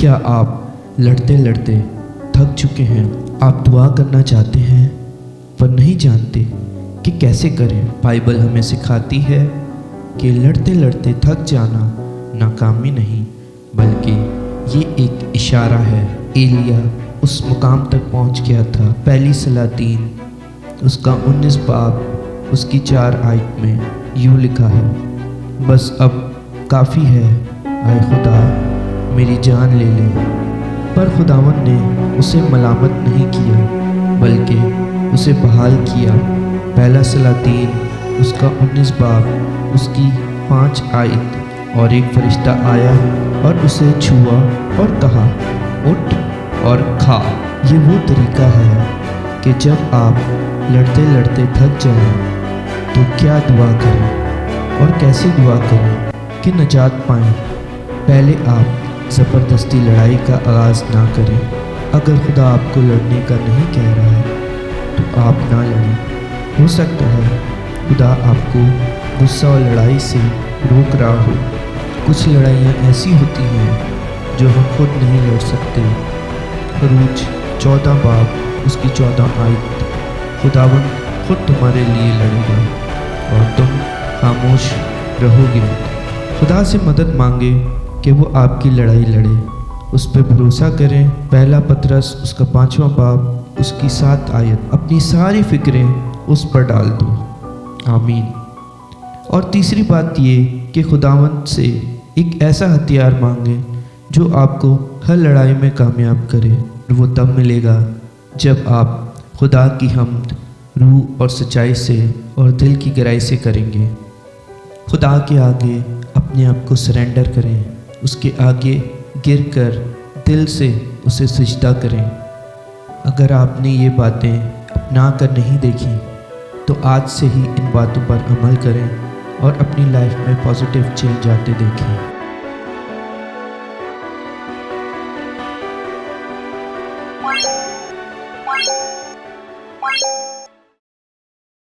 کیا آپ لڑتے لڑتے تھک چکے ہیں؟ آپ دعا کرنا چاہتے ہیں پر نہیں جانتے کہ کیسے کریں۔ بائبل ہمیں سکھاتی ہے کہ لڑتے لڑتے تھک جانا ناکامی نہیں بلکہ یہ ایک اشارہ ہے۔ ایلیا اس مقام تک پہنچ گیا تھا۔ پہلی سلاطین اس کا 19 باب اس کی 4 آیت میں یوں لکھا ہے، بس اب کافی ہے، اے خدا میری جان لے لے۔ پر خداوند نے اسے ملامت نہیں کیا بلکہ اسے بحال کیا۔ پہلا سلاطین اس کا 19 باب اس کی 5 آیت، اور ایک فرشتہ آیا اور اسے چھوا اور کہا، اٹھ اور کھا۔ یہ وہ طریقہ ہے کہ جب آپ لڑتے لڑتے تھک جائیں تو کیا دعا کریں اور کیسے دعا کریں کہ نجات پائیں۔ پہلے آپ زبردستی لڑائی کا آغاز نہ کریں۔ اگر خدا آپ کو لڑنے کا نہیں کہہ رہا ہے تو آپ نہ لڑیں۔ ہو سکتا ہے خدا آپ کو غصہ اور لڑائی سے روک رہا ہو۔ کچھ لڑائیاں ایسی ہوتی ہیں جو ہم خود نہیں لڑ سکتے۔ خروج 14 باب اس کی 14 آیت، خداوند خود تمہارے لیے لڑے گا اور تم خاموش رہو گے۔ خدا سے مدد مانگے کہ وہ آپ کی لڑائی لڑے، اس پہ بھروسہ کریں۔ پہلا پطرس اس کا 5واں باب اس کی 7 آیت، اپنی ساری فکریں اس پر ڈال دو۔ آمین۔ اور تیسری بات یہ کہ خداوند سے ایک ایسا ہتھیار مانگیں جو آپ کو ہر لڑائی میں کامیاب کرے۔ وہ تب ملے گا جب آپ خدا کی حمد روح اور سچائی سے اور دل کی گہرائی سے کریں گے۔ خدا کے آگے اپنے آپ کو سرنڈر کریں، اس کے آگے گر کر دل سے اسے سجدہ کریں۔ اگر آپ نے یہ باتیں اپنا کر نہیں دیکھی تو آج سے ہی ان باتوں پر عمل کریں اور اپنی لائف میں پازیٹیو چینج آتے دیکھیں۔